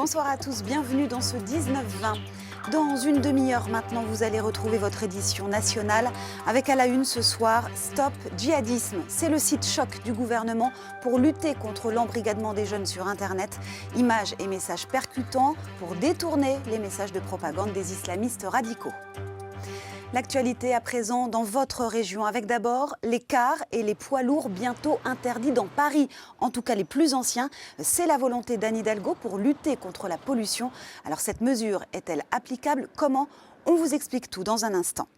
Bonsoir à tous, bienvenue dans ce 19-20. Dans une demi-heure maintenant, vous allez retrouver votre édition nationale avec à la une ce soir, Stop Djihadisme. C'est le site choc du gouvernement pour lutter contre l'embrigadement des jeunes sur Internet. Images et messages percutants pour détourner les messages de propagande des islamistes radicaux. L'actualité à présent dans votre région avec d'abord les cars et les poids lourds bientôt interdits dans Paris. En tout cas les plus anciens, c'est la volonté d'Anne Hidalgo pour lutter contre la pollution. Alors cette mesure est-elle applicable? Comment? On vous explique tout dans un instant.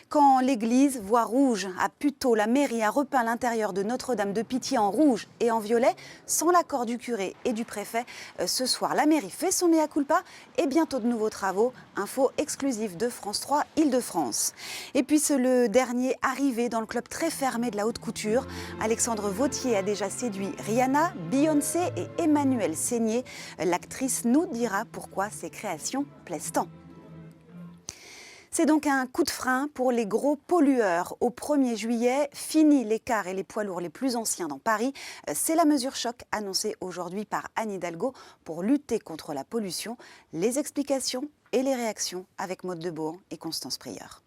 Quand l'église voit rouge à Puteaux, la mairie a repeint l'intérieur de Notre-Dame de Pitié en rouge et en violet, sans l'accord du curé et du préfet. Ce soir, la mairie fait son mea culpa et bientôt de nouveaux travaux. Info exclusive de France 3 Île-de-France. Et puis c'est le dernier arrivé dans le club très fermé de la haute couture. Alexandre Vauthier a déjà séduit Rihanna, Beyoncé et Emmanuel Seigné. L'actrice nous dira pourquoi ses créations plaisent tant. C'est donc un coup de frein pour les gros pollueurs. Au 1er juillet, fini les cars et les poids lourds les plus anciens dans Paris. C'est la mesure choc annoncée aujourd'hui par Anne Hidalgo pour lutter contre la pollution. Les explications et les réactions avec Maude Debourg et Constance Prieur.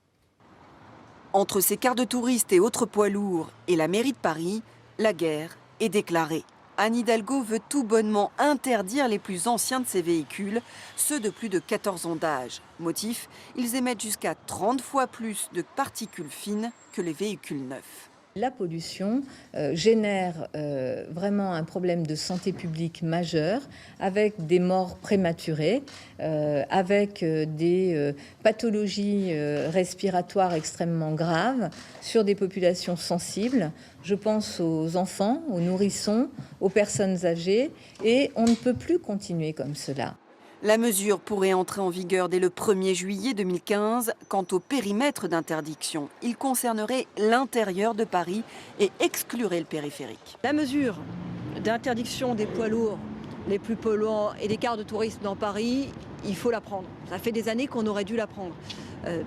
Entre ces cars de touristes et autres poids lourds et la mairie de Paris, la guerre est déclarée. Anne Hidalgo veut tout bonnement interdire les plus anciens de ces véhicules, ceux de plus de 14 ans d'âge. Motif, ils émettent jusqu'à 30 fois plus de particules fines que les véhicules neufs. La pollution génère vraiment un problème de santé publique majeur, avec des morts prématurées, avec des pathologies respiratoires extrêmement graves sur des populations sensibles. Je pense aux enfants, aux nourrissons, aux personnes âgées, et on ne peut plus continuer comme cela. La mesure pourrait entrer en vigueur dès le 1er juillet 2015. Quant au périmètre d'interdiction, il concernerait l'intérieur de Paris et exclurait le périphérique. La mesure d'interdiction des poids lourds les plus polluants et des cars de tourisme dans Paris, il faut la prendre. Ça fait des années qu'on aurait dû la prendre.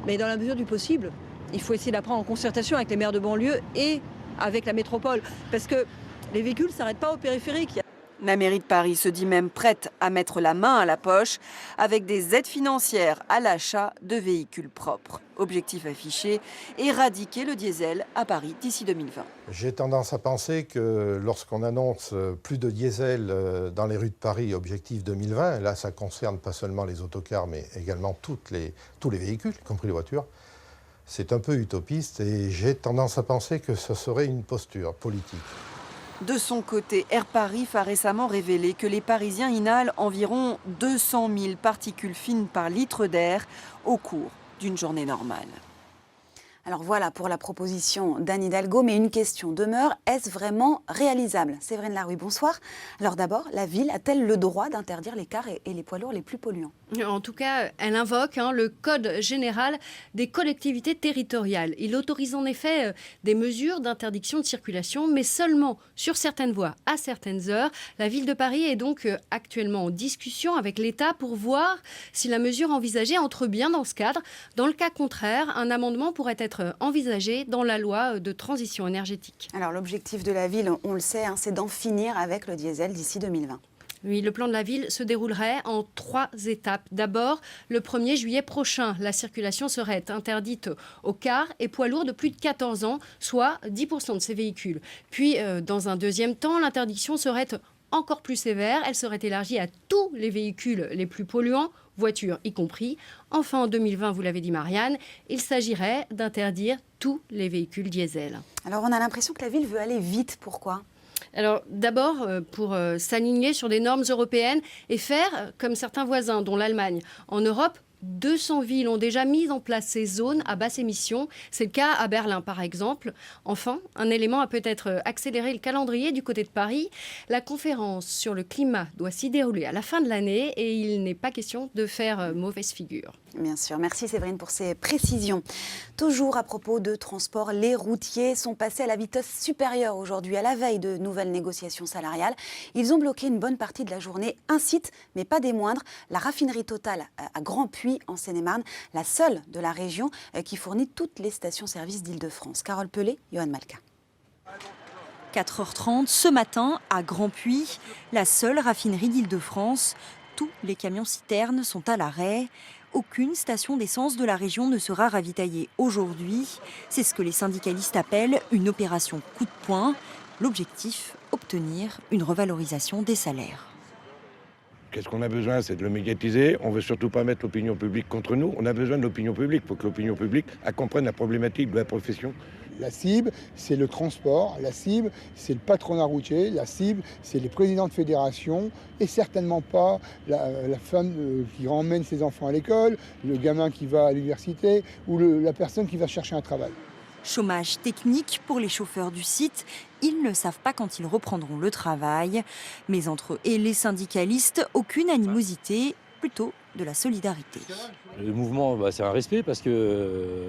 Mais dans la mesure du possible, il faut essayer de la prendre en concertation avec les maires de banlieue et avec la métropole. Parce que les véhicules ne s'arrêtent pas au périphérique. La mairie de Paris se dit même prête à mettre la main à la poche avec des aides financières à l'achat de véhicules propres. Objectif affiché, éradiquer le diesel à Paris d'ici 2020. J'ai tendance à penser que lorsqu'on annonce plus de diesel dans les rues de Paris, objectif 2020, là ça concerne pas seulement les autocars mais également tous les véhicules, y compris les voitures, c'est un peu utopiste et j'ai tendance à penser que ce serait une posture politique. De son côté, Air Paris a récemment révélé que les Parisiens inhalent environ 200 000 particules fines par litre d'air au cours d'une journée normale. Alors voilà pour la proposition d'Anne Hidalgo, mais une question demeure, est-ce vraiment réalisable? Séverine Larouille, bonsoir. Alors d'abord, la ville a-t-elle le droit d'interdire les cars et les poids lourds les plus polluants? En tout cas, elle invoque le Code général des collectivités territoriales. Il autorise en effet des mesures d'interdiction de circulation, mais seulement sur certaines voies, à certaines heures. La ville de Paris est donc actuellement en discussion avec l'État pour voir si la mesure envisagée entre bien dans ce cadre. Dans le cas contraire, un amendement pourrait être envisagé dans la loi de transition énergétique. Alors l'objectif de la ville, on le sait, c'est d'en finir avec le diesel d'ici 2020. Oui, le plan de la ville se déroulerait en 3 étapes. D'abord, le 1er juillet prochain, la circulation serait interdite aux cars et poids lourds de plus de 14 ans, soit 10% de ces véhicules. Puis, dans un deuxième temps, l'interdiction serait encore plus sévère. Elle serait élargie à tous les véhicules les plus polluants, voitures y compris. Enfin, en 2020, vous l'avez dit Marianne, il s'agirait d'interdire tous les véhicules diesel. Alors, on a l'impression que la ville veut aller vite. Pourquoi ? Alors d'abord, pour s'aligner sur des normes européennes et faire comme certains voisins, dont l'Allemagne. En Europe, 200 villes ont déjà mis en place ces zones à basse émission. C'est le cas à Berlin, par exemple. Enfin, un élément a peut-être accéléré le calendrier du côté de Paris. La conférence sur le climat doit s'y dérouler à la fin de l'année et il n'est pas question de faire mauvaise figure. Bien sûr. Merci Séverine pour ces précisions. Toujours à propos de transport, les routiers sont passés à la vitesse supérieure aujourd'hui, à la veille de nouvelles négociations salariales. Ils ont bloqué une bonne partie de la journée. Un site, mais pas des moindres, la raffinerie Total à Grand-Puy, en Seine-et-Marne, la seule de la région qui fournit toutes les stations-service d'Île-de-France. Carole Pelé, Johan Malka. 4h30 ce matin à Grand-Puy, la seule raffinerie d'Île-de-France. tous les camions-citernes sont à l'arrêt. Aucune station d'essence de la région ne sera ravitaillée aujourd'hui. C'est ce que les syndicalistes appellent une opération coup de poing. L'objectif, obtenir une revalorisation des salaires. Qu'est-ce qu'on a besoin? C'est de le médiatiser. On ne veut surtout pas mettre l'opinion publique contre nous. On a besoin de l'opinion publique pour que l'opinion publique comprenne la problématique de la profession. La cible, c'est le transport. La cible, c'est le patronat routier. La cible, c'est les présidents de fédération. Et certainement pas la femme qui emmène ses enfants à l'école, le gamin qui va à l'université ou la personne qui va chercher un travail. Chômage technique pour les chauffeurs du site. Ils ne savent pas quand ils reprendront le travail. Mais entre eux et les syndicalistes, aucune animosité, plutôt de la solidarité. Le mouvement, c'est un respect parce que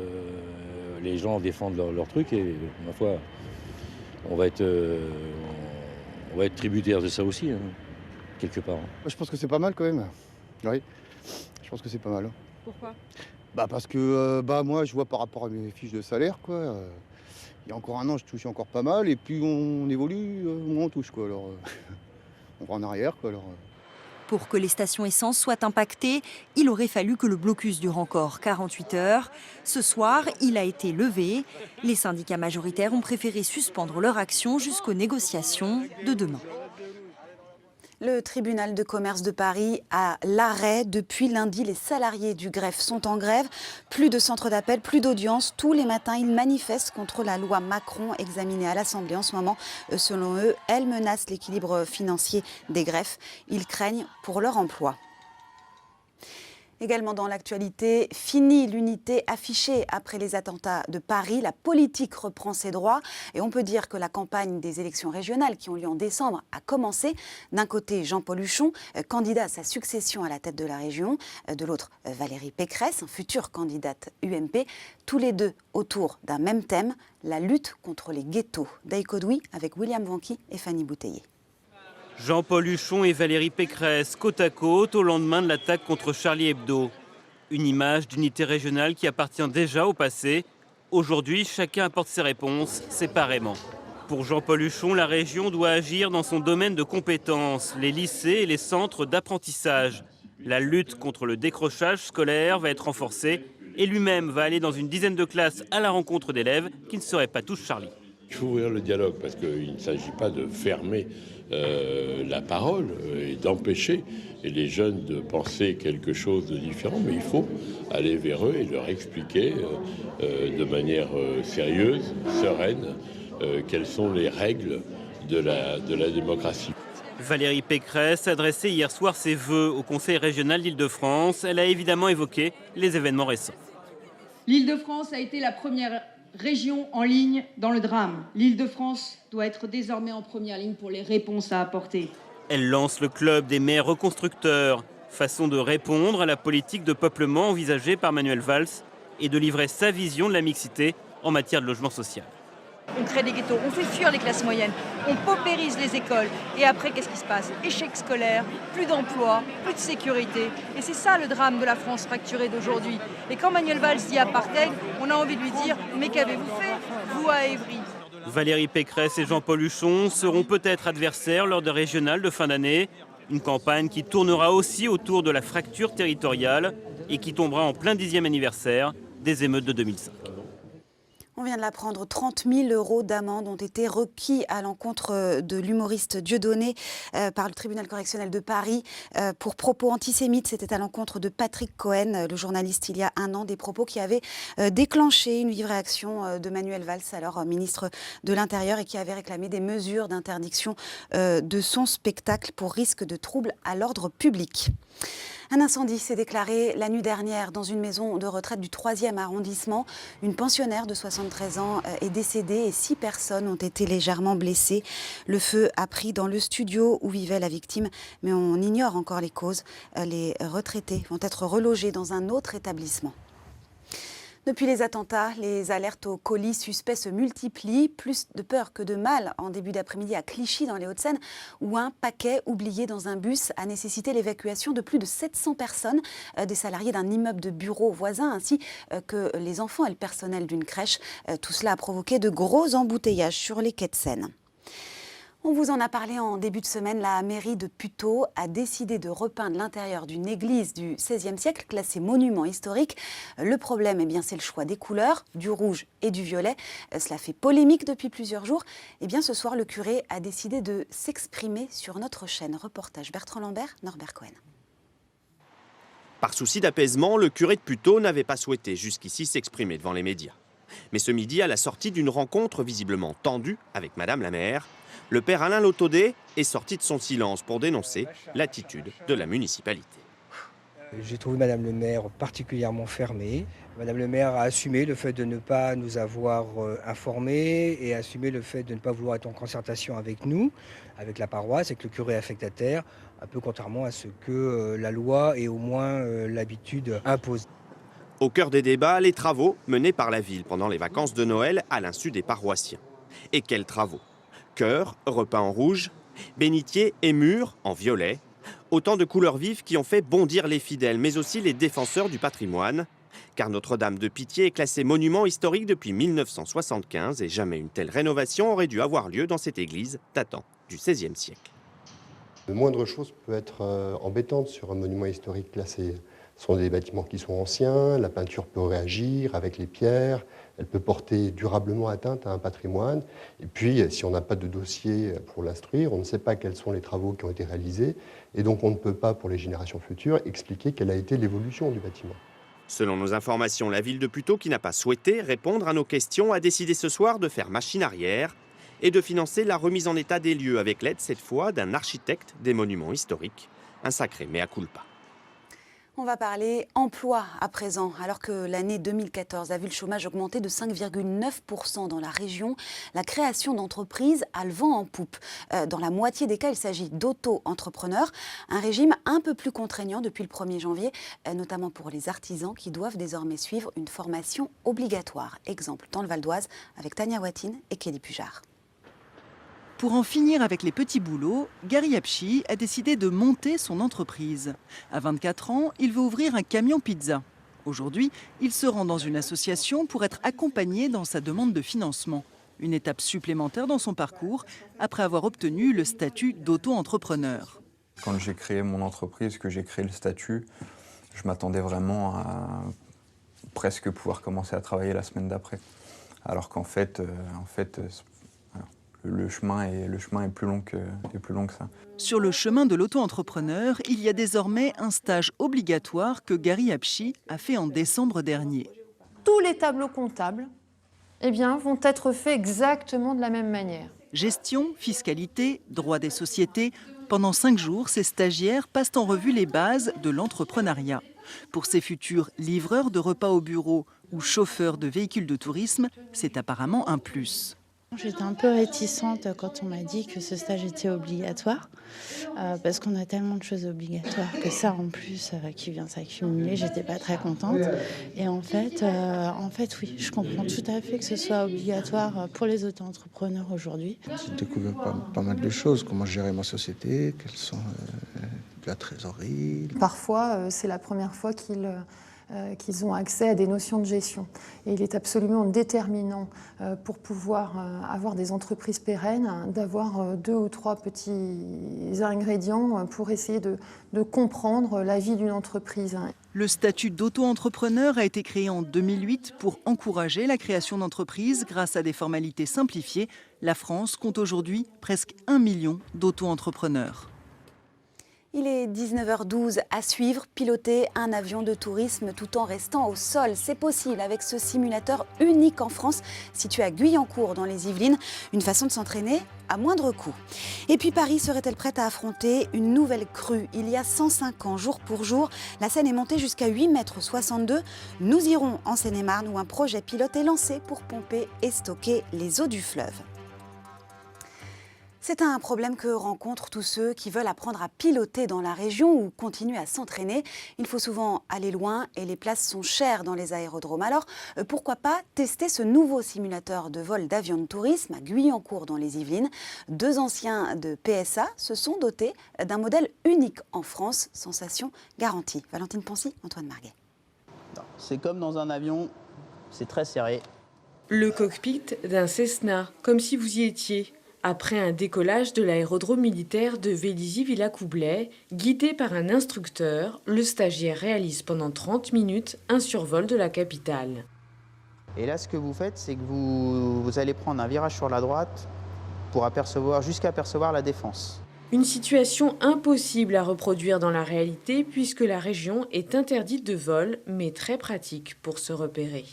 les gens défendent leur truc et ma foi, on va être tributaire de ça aussi, hein, quelque part. Je pense que c'est pas mal quand même. Oui, je pense que c'est pas mal. Pourquoi ? Parce que moi, je vois par rapport à mes fiches de salaire, quoi. Il y a encore un an, je touchais encore pas mal. Et plus on évolue, moins on touche, quoi. Alors, on va en arrière, quoi. Alors, Pour que les stations essence soient impactées, il aurait fallu que le blocus dure encore 48 heures. Ce soir, il a été levé. Les syndicats majoritaires ont préféré suspendre leur action jusqu'aux négociations de demain. Le tribunal de commerce de Paris à l'arrêt. Depuis lundi, les salariés du greffe sont en grève. Plus de centres d'appel, plus d'audience. Tous les matins, ils manifestent contre la loi Macron examinée à l'Assemblée en ce moment. Selon eux, elle menace l'équilibre financier des greffes. Ils craignent pour leur emploi. Également dans l'actualité, fini l'unité affichée après les attentats de Paris. La politique reprend ses droits et on peut dire que la campagne des élections régionales qui ont lieu en décembre a commencé. D'un côté, Jean-Paul Huchon, candidat à sa succession à la tête de la région. De l'autre, Valérie Pécresse, future candidate UMP. Tous les deux autour d'un même thème, la lutte contre les ghettos. Daïkodoui avec William Vanqui et Fanny Bouteiller. Jean-Paul Huchon et Valérie Pécresse, côte à côte, au lendemain de l'attaque contre Charlie Hebdo. Une image d'unité régionale qui appartient déjà au passé. Aujourd'hui, chacun apporte ses réponses séparément. Pour Jean-Paul Huchon, la région doit agir dans son domaine de compétences, les lycées et les centres d'apprentissage. La lutte contre le décrochage scolaire va être renforcée et lui-même va aller dans une dizaine de classes à la rencontre d'élèves qui ne seraient pas tous Charlie. Il faut ouvrir le dialogue parce qu'il ne s'agit pas de fermer la parole et d'empêcher les jeunes de penser quelque chose de différent, mais il faut aller vers eux et leur expliquer de manière sérieuse, sereine, quelles sont les règles de la démocratie. Valérie Pécresse adressait hier soir ses vœux au Conseil régional d'Île-de-France. Elle a évidemment évoqué les événements récents. L'Île-de-France a été la première région en ligne dans le drame. L'Île-de-France doit être désormais en première ligne pour les réponses à apporter. Elle lance le club des maires reconstructeurs, façon de répondre à la politique de peuplement envisagée par Manuel Valls et de livrer sa vision de la mixité en matière de logement social. On crée des ghettos, on fait fuir les classes moyennes, on paupérise les écoles. Et après, qu'est-ce qui se passe? Échec scolaire, plus d'emploi, plus de sécurité. Et c'est ça le drame de la France fracturée d'aujourd'hui. Et quand Manuel Valls dit apartheid, on a envie de lui dire « Mais qu'avez-vous fait, vous à Évry ?» Valérie Pécresse et Jean-Paul Huchon seront peut-être adversaires lors de régionales de fin d'année. Une campagne qui tournera aussi autour de la fracture territoriale et qui tombera en plein 10e anniversaire des émeutes de 2005. On vient de l'apprendre, 30 000 € d'amende ont été requis à l'encontre de l'humoriste Dieudonné par le tribunal correctionnel de Paris pour propos antisémites. C'était à l'encontre de Patrick Cohen, le journaliste il y a un an, des propos qui avaient déclenché une vive réaction de Manuel Valls, alors ministre de l'Intérieur, et qui avait réclamé des mesures d'interdiction de son spectacle pour risque de troubles à l'ordre public. Un incendie s'est déclaré la nuit dernière dans une maison de retraite du 3e arrondissement. Une pensionnaire de 73 ans est décédée et 6 personnes ont été légèrement blessées. Le feu a pris dans le studio où vivait la victime, mais on ignore encore les causes. Les retraités vont être relogés dans un autre établissement. Depuis les attentats, les alertes aux colis suspects se multiplient. Plus de peur que de mal en début d'après-midi à Clichy, dans les Hauts-de-Seine, où un paquet oublié dans un bus a nécessité l'évacuation de plus de 700 personnes, des salariés d'un immeuble de bureaux voisins, ainsi que les enfants et le personnel d'une crèche. Tout cela a provoqué de gros embouteillages sur les quais de Seine. On vous en a parlé en début de semaine, la mairie de Puteaux a décidé de repeindre l'intérieur d'une église du XVIe siècle classée monument historique. Le problème, c'est le choix des couleurs, du rouge et du violet. Cela fait polémique depuis plusieurs jours. Ce soir, le curé a décidé de s'exprimer sur notre chaîne. Reportage Bertrand Lambert, Norbert Cohen. Par souci d'apaisement, le curé de Puteaux n'avait pas souhaité jusqu'ici s'exprimer devant les médias. Mais ce midi, à la sortie d'une rencontre visiblement tendue avec Madame la maire, le père Alain Lautaudet est sorti de son silence pour dénoncer l'attitude de la municipalité. J'ai trouvé Madame le maire particulièrement fermée. Madame le maire a assumé le fait de ne pas nous avoir informés et assumé le fait de ne pas vouloir être en concertation avec nous, avec la paroisse, avec le curé affectataire, un peu contrairement à ce que la loi et au moins l'habitude impose. Au cœur des débats, les travaux menés par la ville pendant les vacances de Noël à l'insu des paroissiens. Et quels travaux? Chœur, repeint en rouge, bénitier et murs en violet. Autant de couleurs vives qui ont fait bondir les fidèles, mais aussi les défenseurs du patrimoine. Car Notre-Dame de Pitié est classée monument historique depuis 1975 et jamais une telle rénovation aurait dû avoir lieu dans cette église datant du XVIe siècle. La moindre chose peut être embêtante sur un monument historique classé. Ce sont des bâtiments qui sont anciens, la peinture peut réagir avec les pierres, elle peut porter durablement atteinte à un patrimoine. Et puis, si on n'a pas de dossier pour l'instruire, on ne sait pas quels sont les travaux qui ont été réalisés. Et donc, on ne peut pas, pour les générations futures, expliquer quelle a été l'évolution du bâtiment. Selon nos informations, la ville de Puteaux, qui n'a pas souhaité répondre à nos questions, a décidé ce soir de faire machine arrière et de financer la remise en état des lieux avec l'aide, cette fois, d'un architecte des monuments historiques. Un sacré mea culpa. On va parler emploi à présent. Alors que l'année 2014 a vu le chômage augmenter de 5,9% dans la région, la création d'entreprises a le vent en poupe. Dans la moitié des cas, il s'agit d'auto-entrepreneurs, un régime un peu plus contraignant depuis le 1er janvier, notamment pour les artisans qui doivent désormais suivre une formation obligatoire. Exemple dans le Val d'Oise avec Tania Watine et Kelly Pujard. Pour en finir avec les petits boulots, Gary Apchi a décidé de monter son entreprise. À 24 ans, il veut ouvrir un camion pizza. Aujourd'hui, il se rend dans une association pour être accompagné dans sa demande de financement. Une étape supplémentaire dans son parcours, après avoir obtenu le statut d'auto-entrepreneur. Quand j'ai créé mon entreprise, que j'ai créé le statut, je m'attendais vraiment à presque pouvoir commencer à travailler la semaine d'après. Alors qu'en fait, le chemin est plus long que ça. Sur le chemin de l'auto-entrepreneur, il y a désormais un stage obligatoire que Gary Apchi a fait en décembre dernier. Tous les tableaux comptables vont être faits exactement de la même manière. Gestion, fiscalité, droit des sociétés. Pendant 5 jours, ces stagiaires passent en revue les bases de l'entrepreneuriat. Pour ces futurs livreurs de repas au bureau ou chauffeurs de véhicules de tourisme, c'est apparemment un plus. J'étais un peu réticente quand on m'a dit que ce stage était obligatoire, parce qu'on a tellement de choses obligatoires que ça en plus qui vient s'accumuler, j'étais pas très contente. Et en fait oui, je comprends tout à fait que ce soit obligatoire pour les auto-entrepreneurs aujourd'hui. J'ai découvert pas mal de choses, comment gérer ma société, quelles sont la trésorerie. Parfois, c'est la première fois qu'ils ont accès à des notions de gestion. Et il est absolument déterminant pour pouvoir avoir des entreprises pérennes, d'avoir 2 ou 3 petits ingrédients pour essayer de comprendre la vie d'une entreprise. Le statut d'auto-entrepreneur a été créé en 2008 pour encourager la création d'entreprises grâce à des formalités simplifiées. La France compte aujourd'hui presque 1 million d'auto-entrepreneurs. Il est 19h12 à suivre, piloter un avion de tourisme tout en restant au sol. C'est possible avec ce simulateur unique en France, situé à Guyancourt dans les Yvelines. Une façon de s'entraîner à moindre coût. Et puis Paris serait-elle prête à affronter une nouvelle crue? Il y a 105 ans, jour pour jour, la Seine est montée jusqu'à 8,62 m. Nous irons en Seine-et-Marne où un projet pilote est lancé pour pomper et stocker les eaux du fleuve. C'est un problème que rencontrent tous ceux qui veulent apprendre à piloter dans la région ou continuer à s'entraîner. Il faut souvent aller loin et les places sont chères dans les aérodromes. Alors, pourquoi pas tester ce nouveau simulateur de vol d'avion de tourisme à Guyancourt dans les Yvelines. 2 anciens de PSA se sont dotés d'un modèle unique en France. Sensation garantie. Valentine Poncy, Antoine Marguet. C'est comme dans un avion, c'est très serré. Le cockpit d'un Cessna, comme si vous y étiez. Après un décollage de l'aérodrome militaire de Vélizy-Villacoublay, guidé par un instructeur, le stagiaire réalise pendant 30 minutes un survol de la capitale. Et là, ce que vous faites, c'est que vous allez prendre un virage sur la droite pour jusqu'à apercevoir la Défense. Une situation impossible à reproduire dans la réalité puisque la région est interdite de vol, mais très pratique pour se repérer.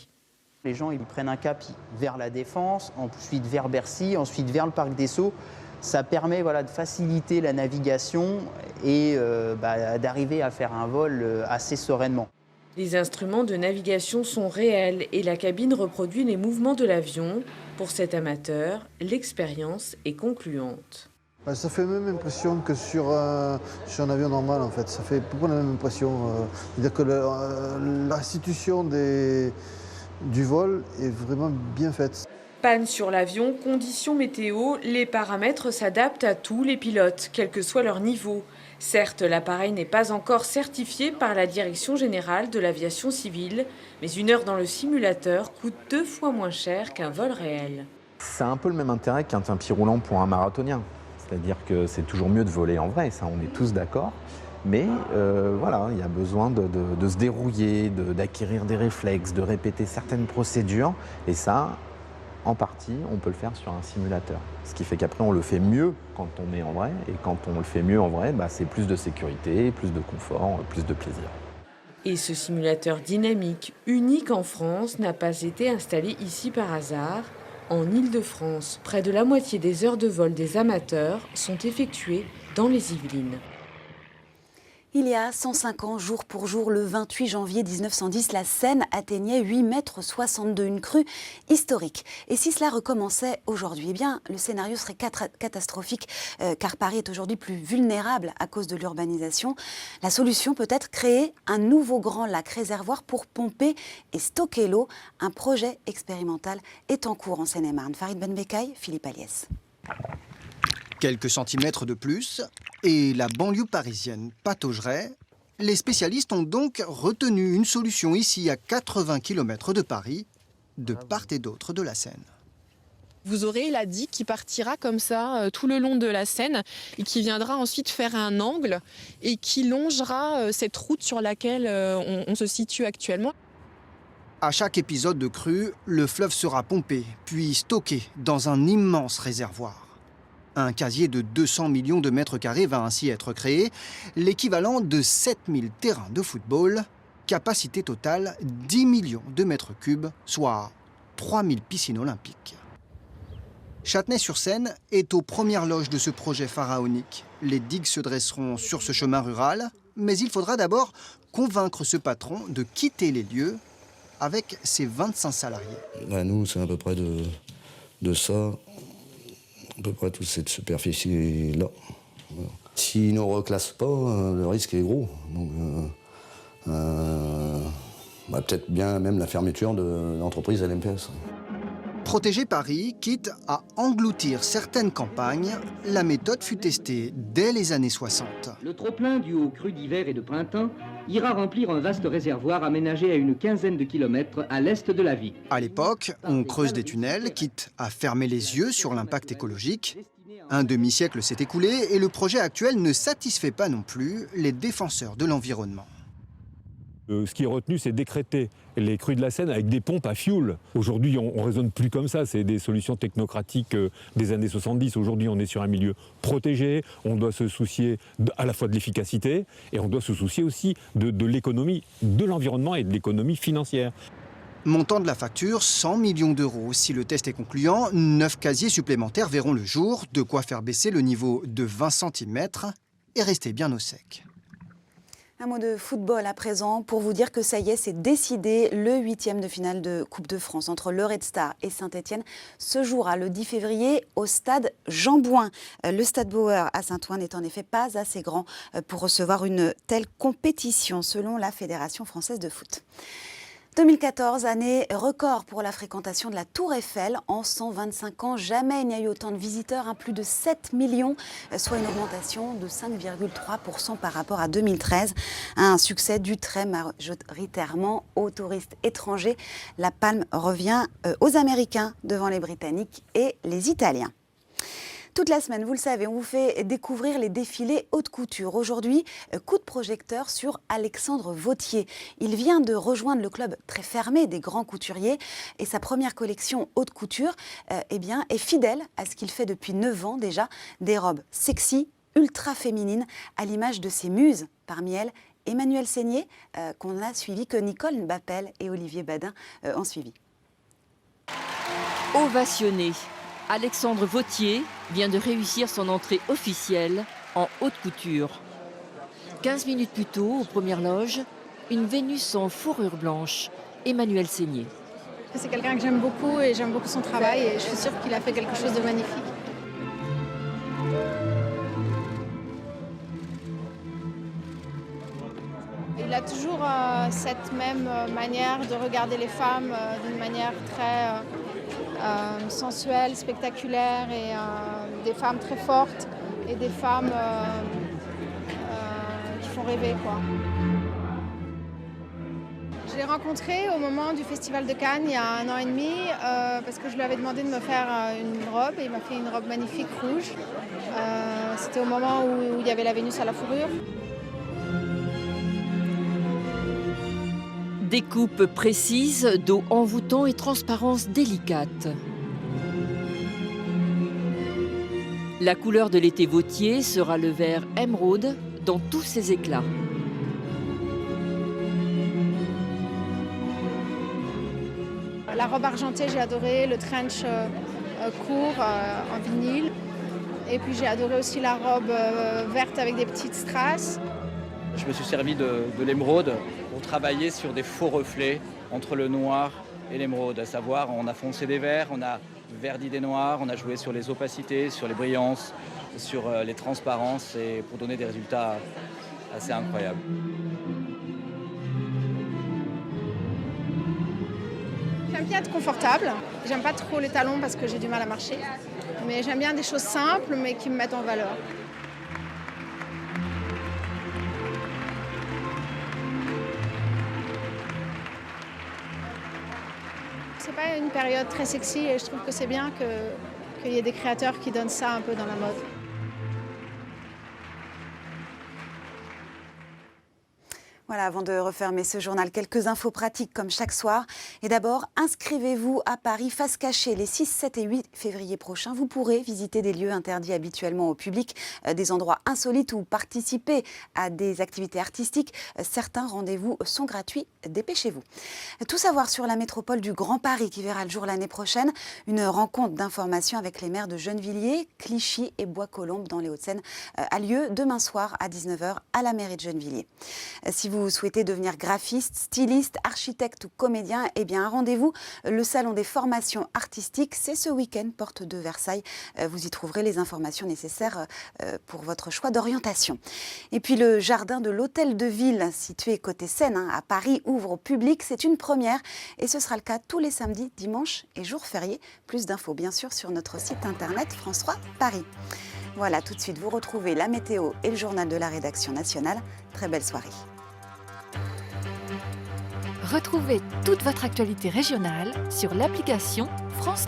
Les gens ils prennent un cap vers la Défense, ensuite vers Bercy, ensuite vers le Parc des Sceaux. Ça permet de faciliter la navigation et d'arriver à faire un vol assez sereinement. Les instruments de navigation sont réels et la cabine reproduit les mouvements de l'avion. Pour cet amateur, l'expérience est concluante. Ça fait la même impression que sur un avion normal en fait. Ça fait beaucoup la même impression. C'est-à-dire que la restitution du vol est vraiment bien faite. Panne sur l'avion, conditions météo, les paramètres s'adaptent à tous les pilotes, quel que soit leur niveau. Certes, l'appareil n'est pas encore certifié par la Direction générale de l'aviation civile, mais 1 heure dans le simulateur coûte 2 fois moins cher qu'un vol réel. C'est un peu le même intérêt qu'un tapis roulant pour un marathonien. C'est-à-dire que c'est toujours mieux de voler en vrai, ça on est tous d'accord. Mais il y a besoin de se dérouiller, d'acquérir des réflexes, de répéter certaines procédures. Et ça, en partie, on peut le faire sur un simulateur. Ce qui fait qu'après, on le fait mieux quand on est en vrai. Et quand on le fait mieux en vrai, c'est plus de sécurité, plus de confort, plus de plaisir. Et ce simulateur dynamique, unique en France, n'a pas été installé ici par hasard. En Île-de-France, près de la moitié des heures de vol des amateurs sont effectuées dans les Yvelines. Il y a 105 ans, jour pour jour, le 28 janvier 1910, la Seine atteignait 8,62 m, une crue historique. Et si cela recommençait aujourd'hui, le scénario serait catastrophique, car Paris est aujourd'hui plus vulnérable à cause de l'urbanisation. La solution peut être créer un nouveau grand lac réservoir pour pomper et stocker l'eau. Un projet expérimental est en cours en Seine-et-Marne. Farid Benbekay, Philippe Aliès. Quelques centimètres de plus, et la banlieue parisienne pataugerait. Les spécialistes ont donc retenu une solution ici à 80 km de Paris, de part et d'autre de la Seine. Vous aurez la digue qui partira comme ça tout le long de la Seine et qui viendra ensuite faire un angle et qui longera cette route sur laquelle on se situe actuellement. À chaque épisode de crue, le fleuve sera pompé, puis stocké dans un immense réservoir. Un casier de 200 millions de mètres carrés va ainsi être créé, l'équivalent de 7000 terrains de football, capacité totale 10 millions de mètres cubes, soit 3000 piscines olympiques. Châtenay-sur-Seine est aux premières loges de ce projet pharaonique. Les digues se dresseront sur ce chemin rural, mais il faudra d'abord convaincre ce patron de quitter les lieux avec ses 25 salariés. Nous, c'est à peu près de ça. À peu près toute cette superficie-là. Voilà. S'ils ne reclassent pas, le risque est gros. Donc, peut-être bien même la fermeture de l'entreprise LMPS. Protéger Paris, quitte à engloutir certaines campagnes, la méthode fut testée dès les années 60. Le trop-plein dû aux crues d'hiver et de printemps ira remplir un vaste réservoir aménagé à une quinzaine de kilomètres à l'est de la ville. À l'époque, on creuse des tunnels, quitte à fermer les yeux sur l'impact écologique. Un demi-siècle s'est écoulé et le projet actuel ne satisfait pas non plus les défenseurs de l'environnement. Ce qui est retenu, c'est décréter les crues de la Seine avec des pompes à fioul. Aujourd'hui, on ne raisonne plus comme ça. C'est des solutions technocratiques des années 70. Aujourd'hui, on est sur un milieu protégé. On doit se soucier à la fois de l'efficacité et on doit se soucier aussi de l'économie, de l'environnement et de l'économie financière. Montant de la facture, 100 millions d'euros. Si le test est concluant, 9 casiers supplémentaires verront le jour, de quoi faire baisser le niveau de 20 cm et rester bien au sec. Un mot de football à présent pour vous dire que ça y est, c'est décidé. Le 8e de finale de Coupe de France entre le Red Star et Saint-Etienne se jouera le 10 février au stade Jean Bouin. Le stade Bauer à Saint-Ouen n'est en effet pas assez grand pour recevoir une telle compétition selon la Fédération française de foot. 2014, année record pour la fréquentation de la Tour Eiffel. En 125 ans, jamais il n'y a eu autant de visiteurs, plus de 7 millions, soit une augmentation de 5,3% par rapport à 2013. Un succès dû très majoritairement aux touristes étrangers. La palme revient aux Américains devant les Britanniques et les Italiens. Toute la semaine, vous le savez, on vous fait découvrir les défilés haute couture. Aujourd'hui, coup de projecteur sur Alexandre Vauthier. Il vient de rejoindre le club très fermé des grands couturiers et sa première collection haute couture est fidèle à ce qu'il fait depuis 9 ans déjà, des robes sexy, ultra féminines, à l'image de ses muses, parmi elles Emmanuelle Seigné, qu'on a suivi, que Nicole Bappel et Olivier Badin ont suivi. Ovationné, Alexandre Vauthier vient de réussir son entrée officielle en haute couture. 15 minutes plus tôt, aux premières loges, une Vénus en fourrure blanche, Emmanuelle Seigné. C'est quelqu'un que j'aime beaucoup et j'aime beaucoup son travail et je suis sûre qu'il a fait quelque chose de magnifique. Il a toujours cette même manière de regarder les femmes d'une manière très sensuelle, spectaculaire et des femmes très fortes et des femmes qui font rêver, quoi. Je l'ai rencontré au moment du Festival de Cannes il y a 1 an et demi parce que je lui avais demandé de me faire une robe et il m'a fait une robe magnifique rouge. C'était au moment où il y avait la Vénus à la fourrure. Découpe précise, dos envoûtant et transparence délicate. La couleur de l'été Vauthier sera le vert émeraude dans tous ses éclats. La robe argentée, j'ai adoré, le trench court en vinyle. Et puis j'ai adoré aussi la robe verte avec des petites strass. Je me suis servi de l'émeraude pour travailler sur des faux reflets entre le noir et l'émeraude. À savoir, on a foncé des verts, on a verdi des noirs, on a joué sur les opacités, sur les brillances, sur les transparences et pour donner des résultats assez incroyables. J'aime bien être confortable. J'aime pas trop les talons parce que j'ai du mal à marcher. Mais j'aime bien des choses simples mais qui me mettent en valeur. C'est pas une période très sexy et je trouve que c'est bien qu'il y ait des créateurs qui donnent ça un peu dans la mode. Voilà, avant de refermer ce journal, quelques infos pratiques comme chaque soir. Et d'abord, inscrivez-vous à Paris face cachée les 6, 7 et 8 février prochains. Vous pourrez visiter des lieux interdits habituellement au public, des endroits insolites ou participer à des activités artistiques. Certains rendez-vous sont gratuits, dépêchez-vous. Tout savoir sur la métropole du Grand Paris qui verra le jour l'année prochaine. Une rencontre d'information avec les maires de Gennevilliers, Clichy et Bois-Colombes dans les Hauts-de-Seine a lieu demain soir à 19h à la mairie de Gennevilliers. Si vous souhaitez devenir graphiste, styliste, architecte ou comédien, eh bien un rendez-vous, le Salon des formations artistiques, c'est ce week-end, porte de Versailles. Vous y trouverez les informations nécessaires pour votre choix d'orientation. Et puis le jardin de l'Hôtel de Ville, situé côté Seine, à Paris, ouvre au public. C'est une première et ce sera le cas tous les samedis, dimanches et jours fériés. Plus d'infos bien sûr sur notre site internet France 3 Paris. Voilà, tout de suite vous retrouvez la météo et le journal de la rédaction nationale. Très belle soirée. Retrouvez toute votre actualité régionale sur l'application France.